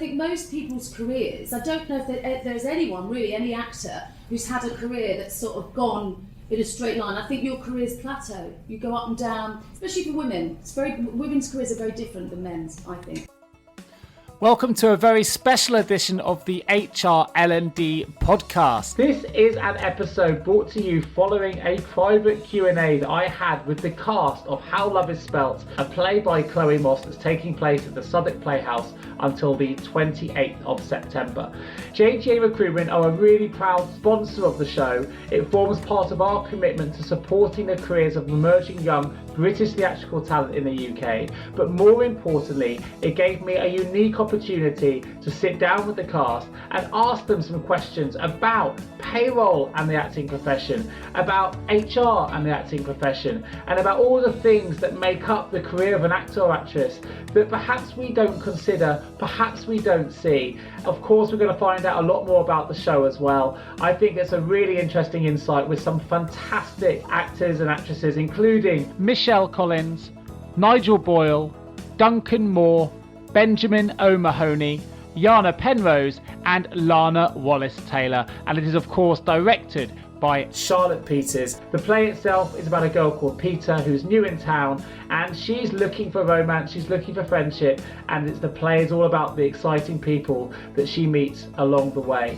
I think most people's careers, I don't know if there's anyone really, any actor, who's had a career that's sort of gone in a straight line. I think your careers plateau. You go up and down, especially for women. Women's careers are very different than men's, I think. Welcome to a very special edition of the HR L&D Podcast. This is an episode brought to you following a private Q&A that I had with the cast of How Love Is Spelt, a play by Chloe Moss that's taking place at the Southwark Playhouse until the 28th of September. JGA Recruitment are a really proud sponsor of the show. It forms part of our commitment to supporting the careers of emerging young British theatrical talent in the UK, but more importantly, it gave me a unique opportunity to sit down with the cast and ask them some questions about payroll and the acting profession, about HR and the acting profession, and about all the things that make up the career of an actor or actress that perhaps we don't consider, perhaps we don't see. Of course, we're going to find out a lot more about the show as well. I think it's a really interesting insight with some fantastic actors and actresses, including Michelle Collins, Nigel Boyle, Duncan Moore, Benjamin O'Mahony, Yana Penrose and Larner Wallace-Taylor, and it is of course directed by Charlotte Peters. The play itself is about a girl called Peter who's new in town and she's looking for romance, she's looking for friendship, and the play is all about the exciting people that she meets along the way.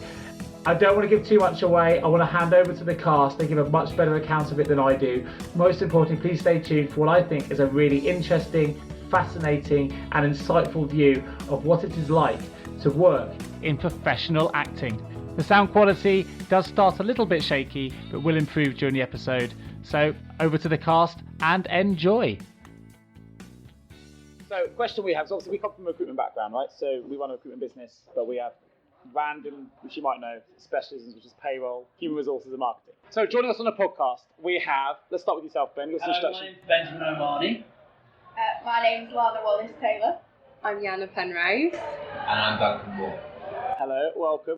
I don't want to give too much away. I want to hand over to the cast. They give a much better account of it than I do. Most importantly, please stay tuned for what I think is a really interesting, fascinating and insightful view of what it is like to work in professional acting. The sound quality does start a little bit shaky, but will improve during the episode. So over to the cast and enjoy. So question we have is obviously we come from a recruitment background, right? So we run a recruitment business, but we have random, which you might know, specialisms, which is payroll, human resources and marketing. So joining us on the podcast, we have, let's start with yourself, Ben. Hello, my name's Benjamin O'Mahony. My name's Larner Wallace-Taylor. I'm Yana Penrose. And I'm Duncan Moore. Hello, welcome.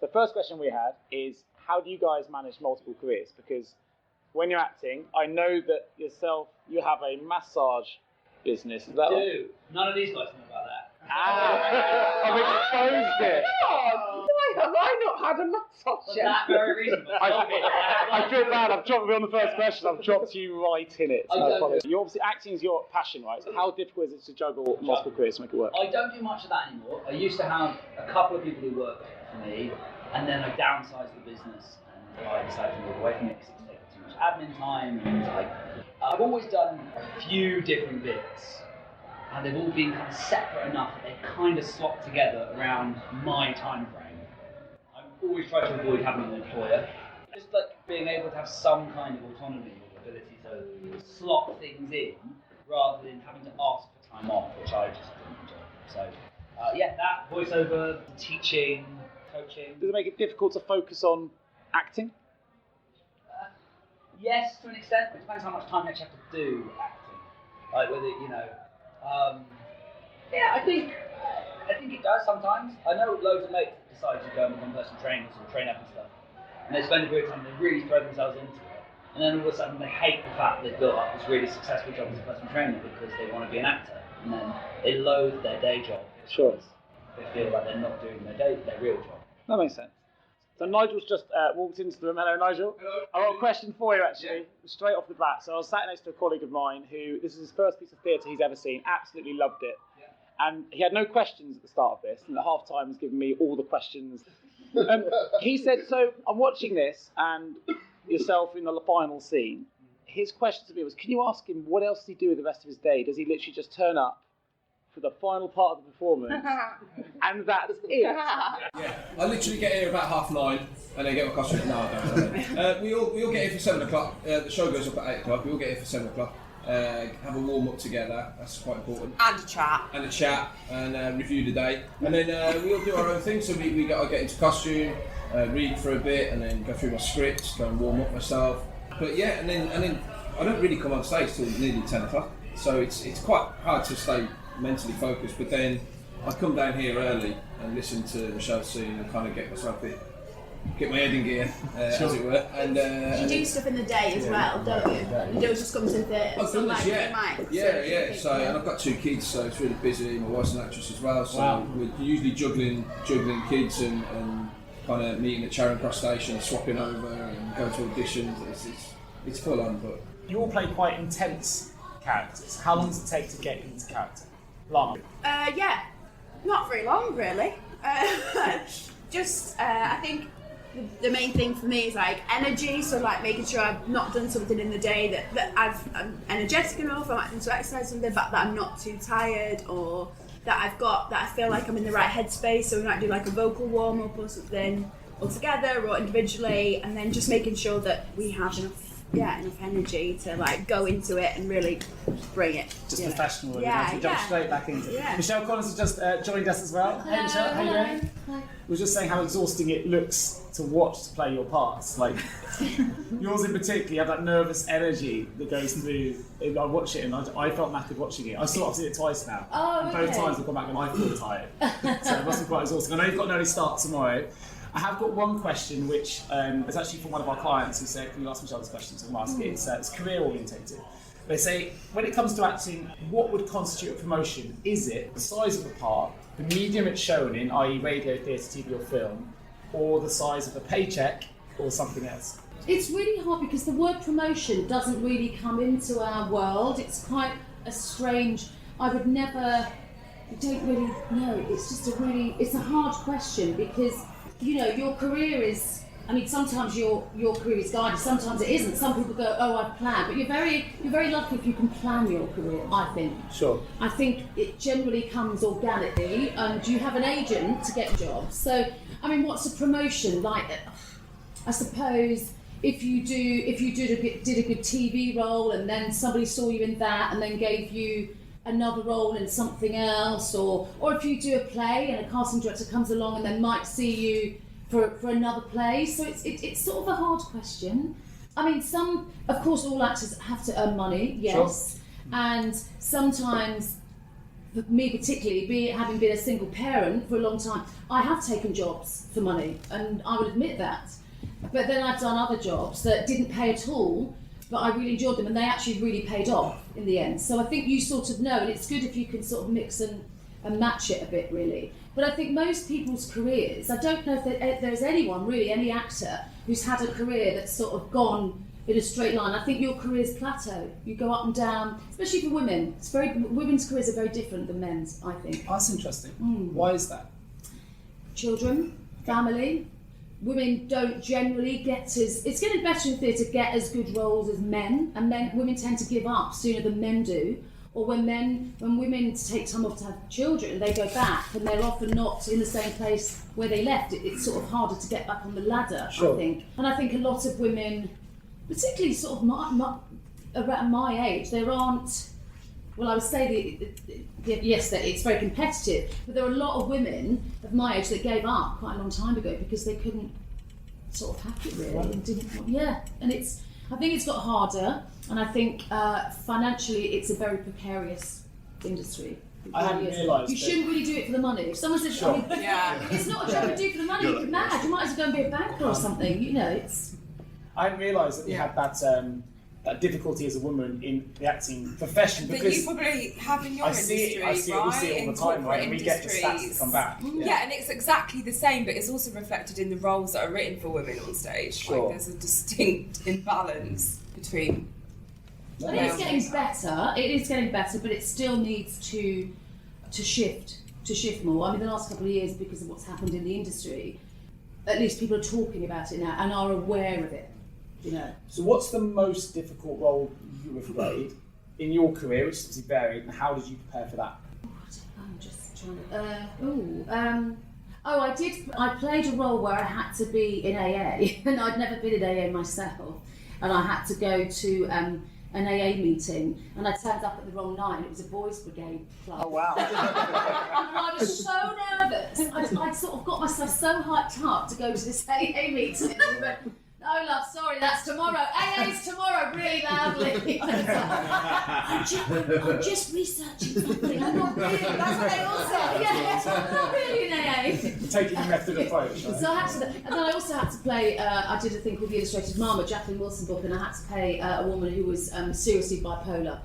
The first question we had is, how do you guys manage multiple careers? Because when you're acting, I know that yourself, you have a massage business. Is that right? None of these guys know about that. I've exposed it. Why have I not had a massage For yet? that very reason. I feel bad. I've dropped me on the first question. I've dropped you right in it. So you obviously acting is your passion, right? So how difficult is it to juggle multiple careers to make it work? I don't do much of that anymore. I used to have a couple of people who work for me, and then I downsized the business, and I decided to move away from it because it was taking too much admin time. And I've always done a few different bits, and they've all been kind of separate enough that they kind of slot together around my time frame. I've always tried to avoid having an employer. Just like being able to have some kind of autonomy or ability to slot things in rather than having to ask for time off, which I just didn't enjoy. So that, voiceover, teaching, coaching. Does it make it difficult to focus on acting? Yes, to an extent. It depends how much time you actually have to do acting. Like whether, I think it does sometimes. I know loads of mates decide to go and become personal trainers or train up and stuff. And they spend a period of time, they really throw themselves into it. And then all of a sudden they hate the fact they've built up this really successful job as a personal trainer because they want to be an actor. And then they loathe their day job. Sure. They feel like they're not doing their real job. That makes sense. So Nigel's just walked into the room. Hello, Nigel. Hello. I've got a question for you, actually, straight off the bat. So I was sat next to a colleague of mine who, this is his first piece of theatre he's ever seen, absolutely loved it. Yeah. And he had no questions at the start of this, and at half time he's given me all the questions. He said, so I'm watching this, and yourself in the final scene, his question to me was, can you ask him what else does he do with the rest of his day? Does he literally just turn up for the final part of the performance, and that's it? Yeah, I literally get here about 9:30 and then get my costume. No, I don't. We all get here for 7 o'clock. The show goes up at 8 o'clock. We all get here for 7 o'clock. Have a warm up together. That's quite important. And a chat. And review the day. And then we all do our own thing. So we got to get into costume, read for a bit, and then go through my scripts, go and warm up myself. But yeah, and then I don't really come on stage till nearly 10 o'clock. So it's quite hard to stay mentally focused, but then I come down here early and listen to the show scene and kind of get myself get my head in gear, as it were. And You do stuff in the day as well, don't you? You don't just come to the theatre. Oh, goodness, yeah. So, and I've got 2 kids, so it's really busy. My wife's an actress as well, so we're usually juggling kids and kind of meeting at Charing Cross Station, swapping over and going to auditions. It's full on, but You all play quite intense characters. How long does it take to get into character? Larner? Yeah, not very long really. I think the main thing for me is like energy, so like making sure I've not done something in the day that I'm energetic enough, I'm acting to exercise something, but that I'm not too tired, or that I feel like I'm in the right headspace, so we might do like a vocal warm-up or something all together or individually, and then just making sure that we have enough energy to like go into it and really bring it. Just professional, yeah, jump straight back into it. Yeah. Michelle Collins has just joined us as well. Hey Michelle, how you doing? Hi. We were just saying how exhausting it looks to watch to play your parts. Like yours in particular, you have that nervous energy that goes through. I watch it and I felt knackered watching it. I've seen it twice now. Oh, and both okay. times I've gone back and I feel tired. So it must be quite exhausting. I know you've got an early start tomorrow. I have got one question which is actually from one of our clients who said, can you ask Michelle this question? So I'm asking it. It's career orientated. They say, when it comes to acting, what would constitute a promotion? Is it the size of the part, the medium it's shown in, i.e. radio, theatre, TV or film, or the size of the paycheck, or something else? It's really hard because the word promotion doesn't really come into our world. It's quite a strange, I don't really know. It's a hard question because, you know, your career is, I mean, sometimes your career is guided, sometimes it isn't. Some people go, oh, I've planned, but you're very lucky if you can plan your career, I think. Sure. I think it generally comes organically, and you have an agent to get jobs. So, I mean, what's a promotion? Like, I suppose if you did a good TV role and then somebody saw you in that and then gave you another role in something else, or if you do a play and a casting director comes along and then might see you for another play. So it's sort of a hard question. I mean, of course all actors have to earn money, yes. Sure. And sometimes, for me particularly, having been a single parent for a long time, I have taken jobs for money, and I will admit that. But then I've done other jobs that didn't pay at all, but I really enjoyed them and they actually really paid off in the end. So I think you sort of know, and it's good if you can sort of mix and match it a bit really. But I think most people's careers, I don't know if there's anyone really, any actor who's had a career that's sort of gone in a straight line. I think your careers plateau. You go up and down, especially for women. Women's careers are very different than men's, I think. That's interesting. Why is that? Children, family. Women don't generally it's getting better in theatre to get as good roles as men, and women tend to give up sooner than men do. Or when women take time off to have children, they go back and they're often not in the same place where they left. It's sort of harder to get back on the ladder, sure. I think. And I think a lot of women, particularly sort of around my age, there aren't, well, I would say yes, that it's very competitive, but there are a lot of women of my age that gave up quite a long time ago because they couldn't sort of hack it really, and and I think it's got harder, and I think financially it's a very precarious industry. I hadn't realised. You shouldn't really do it for the money. If someone says, sure. It's not a job to do for the money, you're mad. You might as well go and be a banker or something. You know, it's. I hadn't realised that you had that difficulty as a woman in the acting profession, because but you probably have in your industry, we see it all the time, right? And we get the stats to come back. Yeah, and it's exactly the same, but it's also reflected in the roles that are written for women on stage. Sure. Like there's a distinct imbalance between. But it is getting better. It is getting better, but it still needs to shift more. I mean, the last couple of years, because of what's happened in the industry, at least people are talking about it now and are aware of it. You know. So what's the most difficult role you have played in your career, which is obviously varied, and how did you prepare for that? I'm just trying to... I played a role where I had to be in AA, and I'd never been in AA myself, and I had to go to an AA meeting, and I turned up at the wrong night, and it was a boys' brigade club. Oh wow. And I was so nervous. I'd sort of got myself so hyped up to go to this AA meeting. No, love, sorry, that's tomorrow. AA's tomorrow, really loudly. I'm just researching something. I'm not really, that's what they all say. Yeah, I'm not really in AA. taking the method approach, right? So I had to, and then I also had to play. I did a thing called The Illustrated Mama, Jacqueline Wilson book, and I had to play a woman who was seriously bipolar,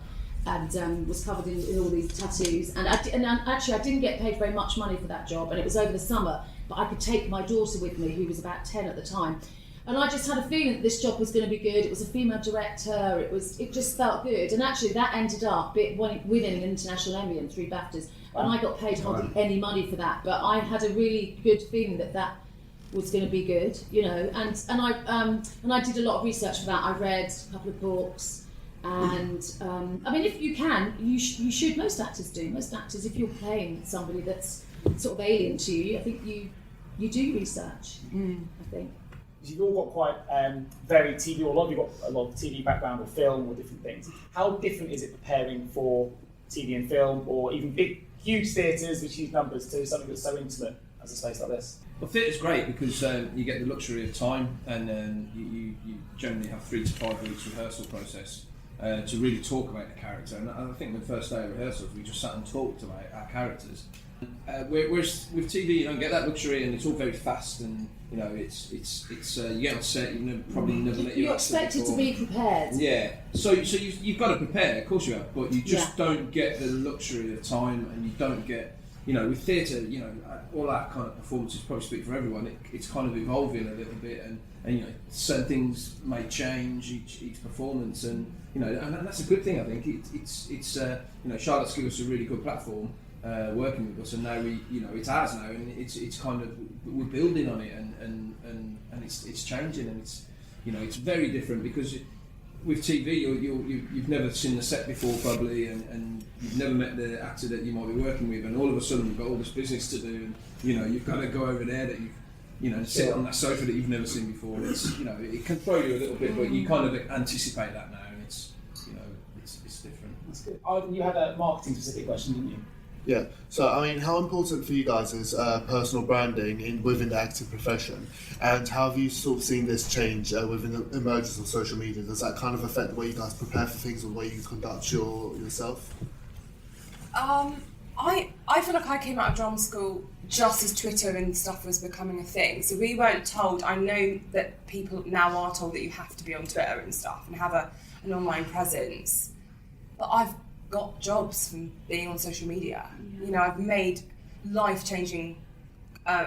and was covered in all these tattoos. And actually, I didn't get paid very much money for that job, and it was over the summer. But I could take my daughter with me, who was about 10 at the time. And I just had a feeling that this job was going to be good. It was a female director. It just felt good. And actually, that ended up winning an international Emmy and 3 BAFTAs. And I got paid hardly any money for that. But I had a really good feeling that was going to be good, you know. And I did a lot of research for that. I read a couple of books. And I mean, if you can, you should. Most actors do. Most actors, if you're playing somebody that's sort of alien to you, I think you do research. I think. You've all got quite varied TV, or a lot of you got a lot of TV background or film or different things. How different is it preparing for TV and film, or even big, huge theatres with huge numbers, to something that's so intimate as a space like this? Well, theatre's great because you get the luxury of time, and you generally have 3 to 5 weeks rehearsal process to really talk about the character. And I think the first day of rehearsals, we just sat and talked about our characters. Whereas with TV, you don't get that luxury, and it's all very fast, and you know, it's you get on set, probably never met your You're actor expected before. to be prepared. Yeah, so you've got to prepare, of course you have, but you just don't get the luxury of time, and you don't get, you know, with theatre, you know, all that kind of performances probably speak for everyone. It's kind of evolving a little bit, and you know, certain things may change each performance, and you know, and that's a good thing. I think it's you know, Charlotte's given us a really good platform. Working with us, and now it's ours now, and it's kind of, we're building on it, and it's changing, and it's very different because with TV you've never seen the set before probably, and you've never met the actor that you might be working with, and all of a sudden you've got all this business to do, and you know, you've got to go over there that sit on that sofa that you've never seen before. And it's, you know, it can throw you a little bit, but you kind of anticipate that now, and it's different. That's good. You had a marketing specific question, didn't you? Yeah, so I mean, how important for you guys is personal branding within the acting profession, and how have you sort of seen this change within the emergence of social media? Does that kind of affect the way you guys prepare for things or the way you conduct yourself? I feel like I came out of drama school just as Twitter and stuff was becoming a thing, so we weren't told. I know that people now are told that you have to be on Twitter and stuff and have an online presence, but I've got jobs from being on social media. You know, I've made life-changing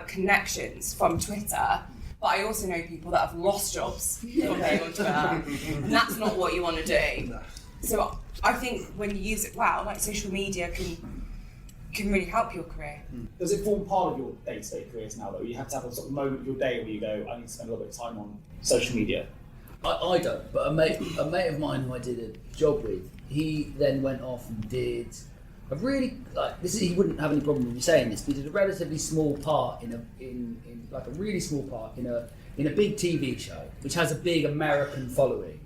connections from Twitter, but I also know people that have lost jobs from being on Twitter, and that's not what you want to do. So I think when you use it well, like social media can really help your career. Does it form part of your day-to-day careers now, though? You have to have a sort of moment of your day where you go, I need to spend a little bit of time on social media. I don't, but a mate of mine who I did a job with, he then went off and did a really, like, he wouldn't have any problem with me saying this, but he did a relatively small part in a really small part in a big TV show which has a big American following,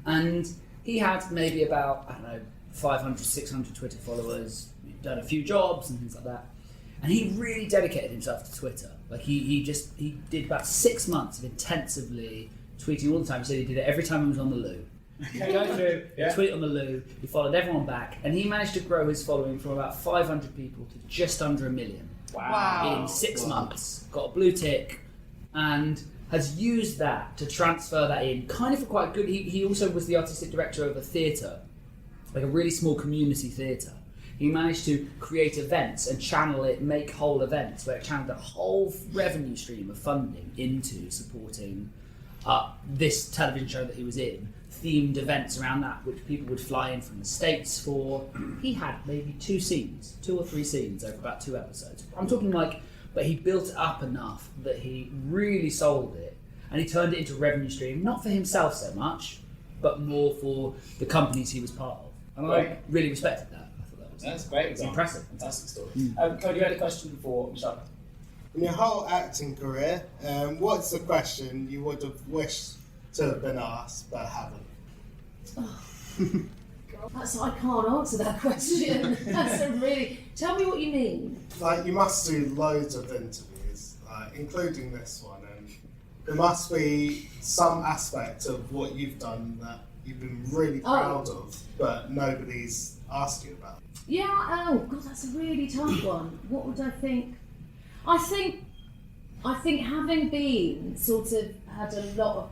and he had maybe about, I don't know, 500, 600 Twitter followers. He'd done a few jobs and things like that, and he really dedicated himself to Twitter. Like he did about 6 months of intensively tweeting all the time. He said he did it every time he was on the loo. Tweet on the loo. He followed everyone back, and he managed to grow his following from about 500 people to just under 1 million. Wow. In 6 months. Got a blue tick, and has used that to transfer that in kind of for quite good. He also was the artistic director of a theatre, like a really small community theatre. He managed to create events and channel it, make whole events where it channeled a whole revenue stream of funding into supporting this television show that he was in, themed events around that, which people would fly in from the States for. He had maybe 2 or 3 scenes over about 2 episodes. I'm talking like, but he built it up enough that he really sold it, and he turned it into a revenue stream, not for himself so much, but more for the companies he was part of. And I really respected that. I thought that was That's great. impressive. Fantastic story. Cody, you had a question for Michelle? In your whole acting career, what's the question you would have wished to have been asked but haven't? I can't answer that question. That's a really. Tell me what you mean. Like, you must do loads of interviews, including this one, and there must be some aspect of what you've done that you've been really proud of, but nobody's asked you about. Yeah. Oh God, that's a really tough one. What would I think? I think I think having been sort of had a lot of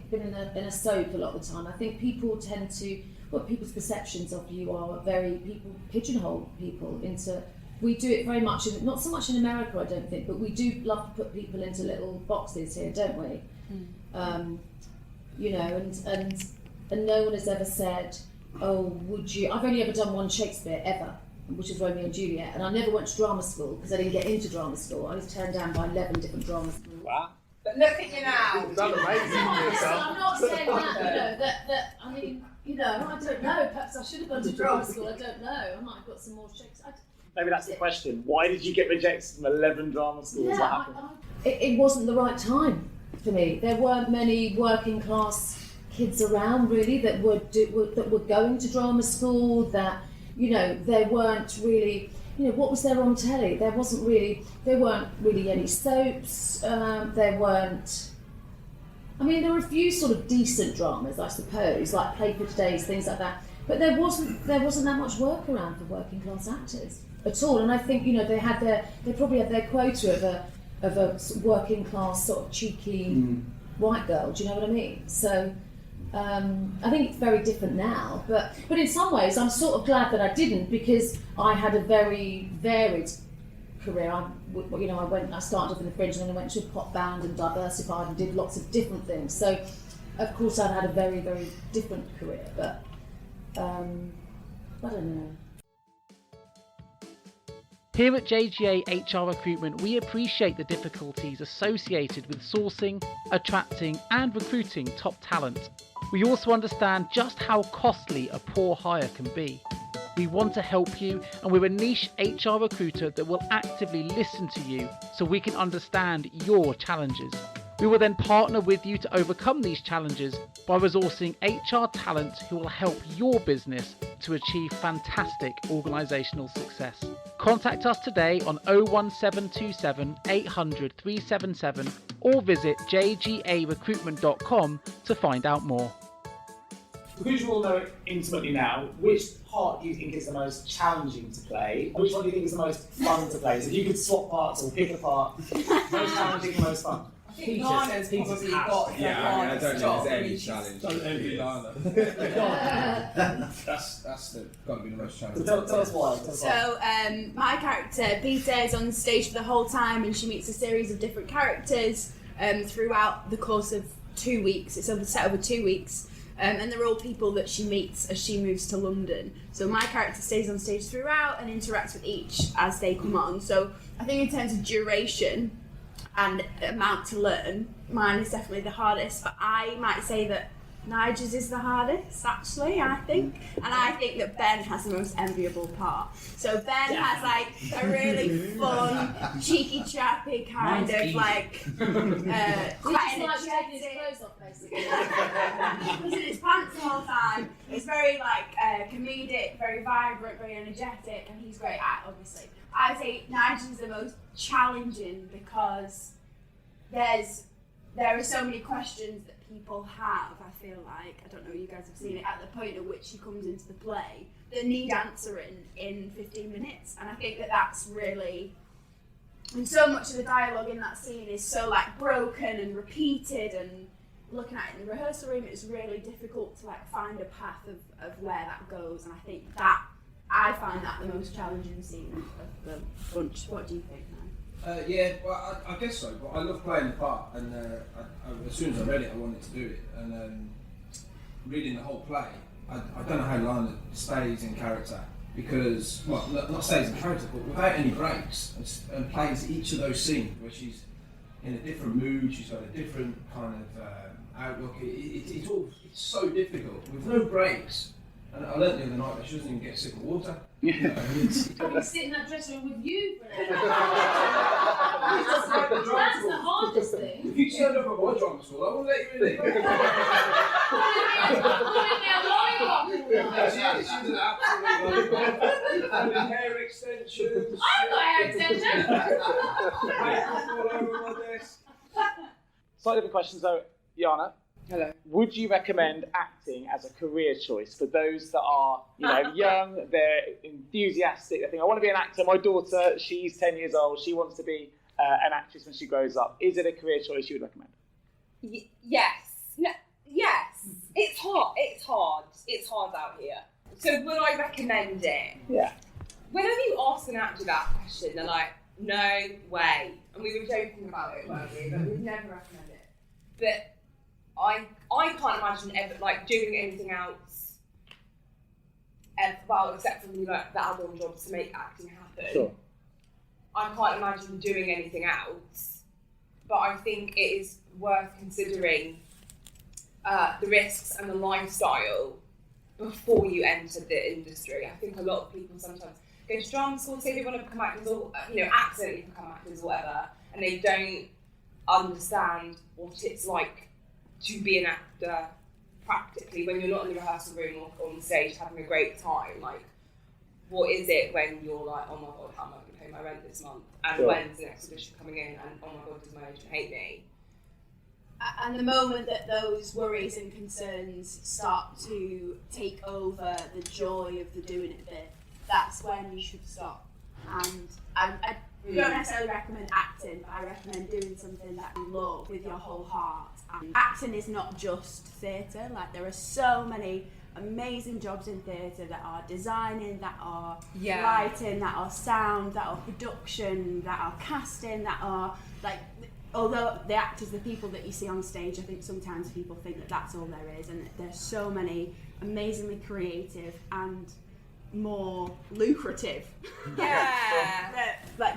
been in a soap a lot of the time, I think people tend to, people's perceptions of you are people pigeonhole people into, we do it very much, not so much in America I don't think, but we do love to put people into little boxes here, don't we? You know, and no one has ever said, oh, would you, I've only ever done one Shakespeare ever, which is Romeo and Juliet, and I never went to drama school because I didn't get into drama school. I was turned down by 11 different drama schools. Wow. But look at you now. You've done amazing. I'm not saying that, I mean, I don't know, perhaps I should have gone to drama school, I don't know, I might have got some more Shakespeare. Maybe that's the question. Why did you get rejected from 11 drama schools? What happened? It wasn't the right time for me. There weren't many working class kids around really that were going to drama school, that, there weren't really, what was there on telly? There weren't really any soaps, there were a few sort of decent dramas, I suppose, like Play for Today's, things like that, but there wasn't that much work around for working class actors at all, and I think, they probably had their quota of a working class sort of cheeky white girl, do you know what I mean? So, I think it's very different now, but in some ways I'm sort of glad that I didn't, because I had a very varied career. I started off in the Fringe and then I went to a pop band and diversified and did lots of different things. So, of course, I've had a very, very different career, but I don't know. Here at JGA HR Recruitment, we appreciate the difficulties associated with sourcing, attracting and recruiting top talent. We also understand just how costly a poor hire can be. We want to help you, and we're a niche HR recruiter that will actively listen to you so we can understand your challenges. We will then partner with you to overcome these challenges by resourcing HR talent who will help your business to achieve fantastic organisational success. Contact us today on 01727 800 377 or visit jgarecruitment.com to find out more. Because you all know it intimately now, which part do you think is the most challenging to play? Which one do you think is the most fun to play? So if you could swap parts or pick a part, most challenging and most fun. I think Lana's probably got the I don't job. think there's any challenge. Don't envy Lana. That's got to be the most challenging. Tell us why. So my character Peter is on stage for the whole time, and she meets a series of different characters throughout the course of 2 weeks. It's set over 2 weeks. And they're all people that she meets as she moves to London. So my character stays on stage throughout and interacts with each as they come on. So I think in terms of duration and amount to learn, mine is definitely the hardest, but I might say that Nigel's is the hardest, actually, I think. And I think that Ben has the most enviable part. So Ben has like a really fun, cheeky, chappy kind of like quite taking his clothes off, basically. He's in his pants the whole time. He's very like comedic, very vibrant, very energetic, and he's great at, obviously. I'd say Nigel's the most challenging because there are so many questions that people have, I feel like, I don't know, you guys have seen it, at the point at which he comes into the play, that need answering in 15 minutes. And I think that that's really, and so much of the dialogue in that scene is so like broken and repeated, and looking at it in the rehearsal room, it's really difficult to like find a path of where that goes. And I think that, I find that the most challenging scene of the bunch. What do you think, man? Yeah, well, I guess so. But I love playing the part, and as soon as I read it, I wanted to do it. And reading the whole play, I don't know how Lana stays in character, because, well, not stays in character, but without any breaks, and plays each of those scenes where she's in a different mood, she's got a different kind of outlook. It's so difficult with no breaks. And I learned the other night that she doesn't even get a sip of water. I've been sitting in that dressing room with you for an hour. That's the hardest thing. If you turned up at my drama school, I wouldn't let you in it. She's an absolute lollipop. And hair extensions. I've got hair extensions. Makeup all over my desk. Slightly different question, so Yana. Hello. Would you recommend acting as a career choice for those that are, young, they're enthusiastic, they think, I want to be an actor, my daughter, she's 10 years old, she wants to be an actress when she grows up? Is it a career choice you would recommend? Yes. No, yes. It's hard. It's hard out here. So would I recommend it? Yeah. Whenever you ask an actor that question, they're like, no way. And we were joking about it, weren't we? But we'd never recommend it. But I can't imagine ever doing anything else. Well, except for the add-on jobs to make acting happen. Sure. I can't imagine doing anything else. But I think it is worth considering the risks and the lifestyle before you enter the industry. I think a lot of people sometimes go to drama school, say they want to become actors or accidentally become actors or whatever, and they don't understand what it's like to be an actor practically when you're not in the rehearsal room or on stage having a great time. Like, what is it when you're like, oh my god, how am I going to pay my rent this month? And Sure. when's the next audition coming in? And oh my god, does my agent hate me? And the moment that those worries and concerns start to take over the joy of the doing it bit, that's when you should stop. And I don't necessarily recommend acting, but I recommend doing something that you love with your whole heart. And acting is not just theatre. Like, there are so many amazing jobs in theatre that are designing, that are writing, that are sound, that are production, that are casting, that are although the actors, the people that you see on stage, I think sometimes people think that that's all there is, and there's so many amazingly creative and more lucrative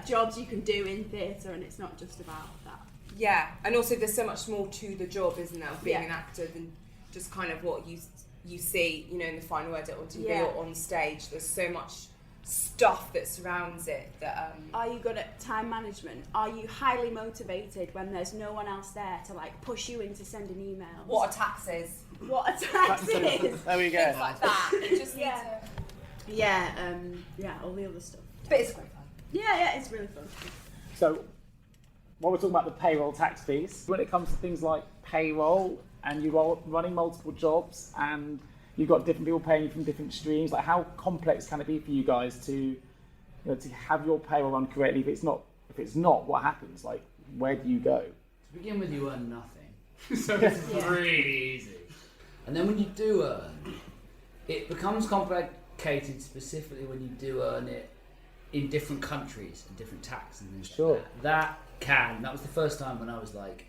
jobs you can do in theatre, and it's not just about that. Yeah, and also there's so much more to the job, isn't there, of being an actor than just kind of what you see, in the final edit on TV or on stage. There's so much stuff that surrounds it that Are you good at time management? Are you highly motivated when there's no one else there to push you into sending emails? what are taxes? What a tax is! There we go. Things like that. You just need Yeah, all the other stuff. But it's quite fun. Yeah, it's really fun. So, while we're talking about the payroll tax piece, when it comes to things like payroll and you're running multiple jobs and you've got different people paying you from different streams, how complex can it be for you guys to have your payroll run correctly? If it's not, what happens? Where do you go? To begin with, you earn nothing. So it's really easy. And then when you do earn, it becomes complicated specifically when you do earn it in different countries and different tax and things Sure. like that. That was the first time when I was like,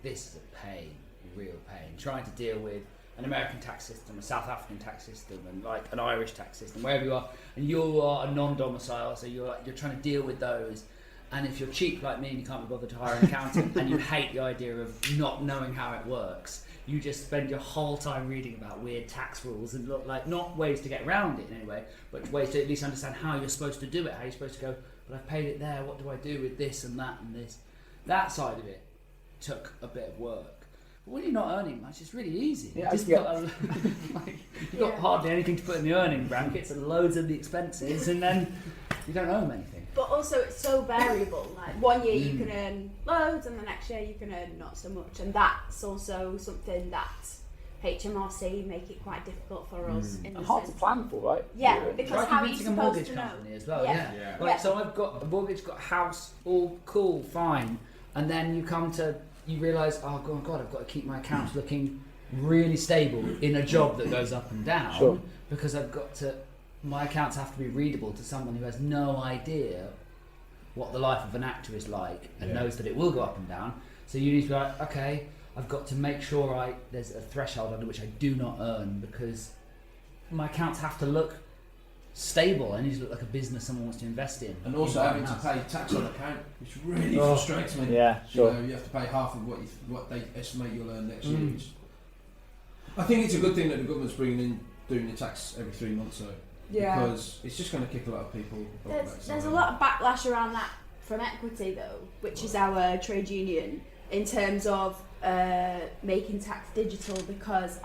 this is a pain, a real pain. Trying to deal with an American tax system, a South African tax system, and an Irish tax system, wherever you are, and you are a non-domicile, so you're trying to deal with those. And if you're cheap like me and you can't be bothered to hire an accountant and you hate the idea of not knowing how it works, you just spend your whole time reading about weird tax rules and not ways to get around it in any way, but ways to at least understand how you're supposed to do it, how you're supposed to go, but I've paid it there, what do I do with this and that and this? That side of it took a bit of work. But when you're not earning much, it's really easy. You've got hardly anything to put in the earning brackets and loads of the expenses, and then you don't owe them anything. But also, it's so variable. 1 year you can earn loads, and the next year you can earn not so much. And that's also something that HMRC make it quite difficult for us. In the Hard to sense. plan for, right? Yeah, because Try how are you convincing a supposed mortgage to know? company as well, Yeah. So I've got a mortgage, got a house, all cool, fine, and then you realise, oh god, I've got to keep my accounts looking really stable in a job that goes up and down. Sure. Because my accounts have to be readable to someone who has no idea what the life of an actor is like and knows that it will go up and down. So you need to be like, okay, I've got to make sure there's a threshold under which I do not earn, because my accounts have to look stable. I need to look like a business someone wants to invest in. And also having to pay tax on account, which really frustrates me. Yeah, sure. You have to pay half of what they estimate you'll earn next year. I think it's a good thing that the government's doing the tax every 3 months though. Yeah. Because it's just going to kick a lot of people. There's a lot of backlash around that from Equity though, which is our trade union, in terms of making tax digital, because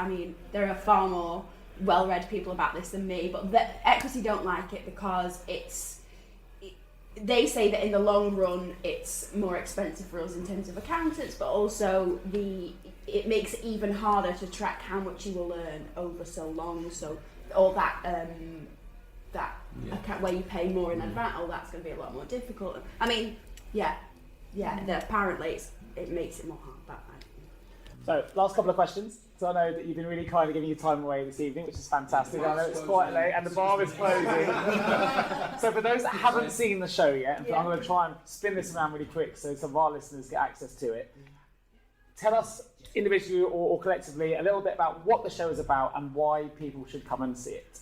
there are far more well-read people about this than me, but Equity don't like it because they say that in the long run it's more expensive for us in terms of accountants, but also it makes it even harder to track how much you will earn over so long. So all that account where you pay more in advance, that's going to be a lot more difficult. apparently it makes it more hard. But So, last couple of questions. So I know that you've been really kind of giving your time away this evening, which is fantastic. I know it's quite late and the bar is closing. So for those that haven't seen the show yet, I'm going to try and spin this around really quick so some of our listeners get access to it. Tell us individually or collectively a little bit about what the show is about and why people should come and see it.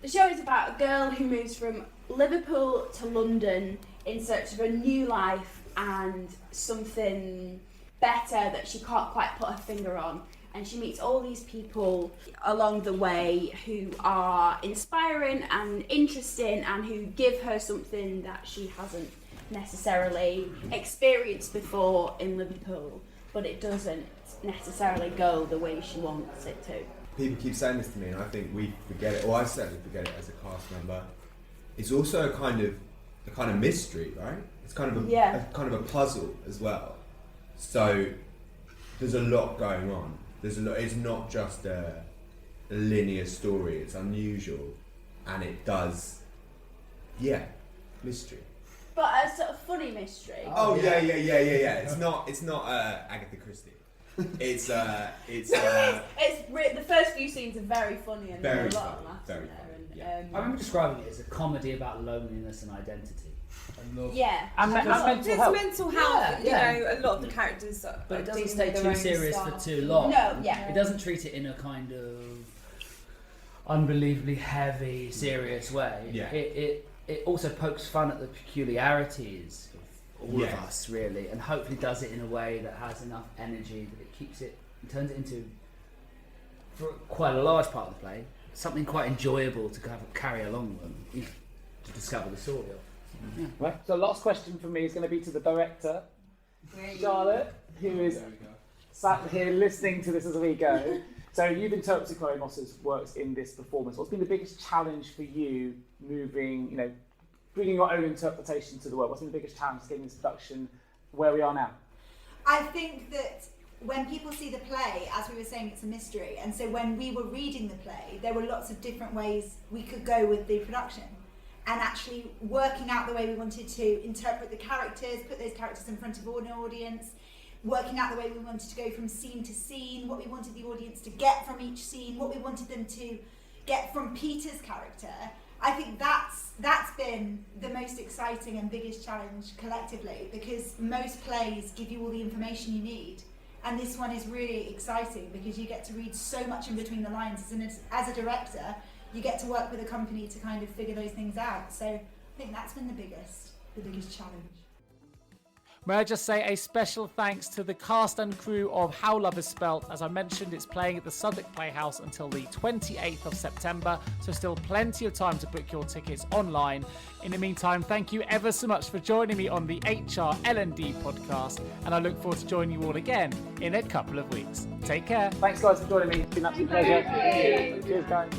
the show is about a girl who moves from Liverpool to London in search of a new life and something better that she can't quite put her finger on. And she meets all these people along the way who are inspiring and interesting and who give her something that she hasn't necessarily experienced before in Liverpool, but it doesn't necessarily go the way she wants it to. People keep saying this to me and I think we forget it, or I certainly forget it as a cast member. It's also a kind of mystery, right? It's kind of a puzzle as well. So there's a lot going on. It's not just a linear story. It's unusual, and it does, mystery. But a sort of funny mystery. Oh yeah. It's not Agatha Christie. It's the first few scenes are very funny and very there's a lot of funny, laughs very in there. funny, And, I remember describing it as a comedy about loneliness and identity. yeah. And mental It's health. mental health. Yeah. You know, a lot of the characters. But it doesn't dealing stay with their too own serious stuff. for too long. No, yeah. It doesn't treat it in a kind of unbelievably heavy, serious way. Yeah. It also pokes fun at the peculiarities of all of Yeah. us, really, and hopefully does it in a way that has enough energy that it keeps it, turns it into, for quite a large part of the play, something quite enjoyable to kind of carry along with, to discover the story of. Yeah. Right. So last question from me is going to be to the director, Charlotte, who is sat here listening to this as we go. So you've interpreted Chloe Moss's works in this performance. What's been the biggest challenge for you moving, bringing your own interpretation to the work? What's been the biggest challenge getting this production where we are now? I think that when people see the play, as we were saying, it's a mystery. And so when we were reading the play, there were lots of different ways we could go with the production. And actually working out the way we wanted to interpret the characters, put those characters in front of an audience, working out the way we wanted to go from scene to scene, what we wanted the audience to get from each scene, what we wanted them to get from Peter's character. I think that's been the most exciting and biggest challenge collectively, because most plays give you all the information you need. And this one is really exciting because you get to read so much in between the lines. As a director, you get to work with a company to kind of figure those things out. So I think that's been the biggest challenge. May I just say a special thanks to the cast and crew of How Love Is Spelt. As I mentioned, it's playing at the Southwark Playhouse until the 28th of September, so still plenty of time to book your tickets online. In the meantime, thank you ever so much for joining me on the HR L&D podcast, and I look forward to joining you all again in a couple of weeks. Take care. Thanks guys for joining me. It's been an absolute pleasure. Cheers guys.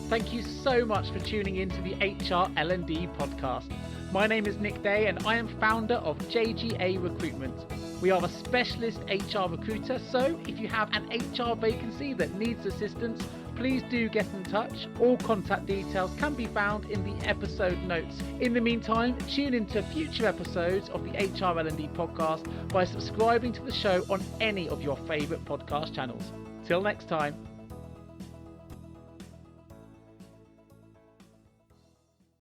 Thank you so much for tuning in to the HR L&D podcast. My name is Nick Day and I am founder of JGA Recruitment. We are a specialist HR recruiter, so if you have an HR vacancy that needs assistance, please do get in touch. All contact details can be found in the episode notes. In the meantime, tune into future episodes of the HR L&D podcast by subscribing to the show on any of your favourite podcast channels. Till next time.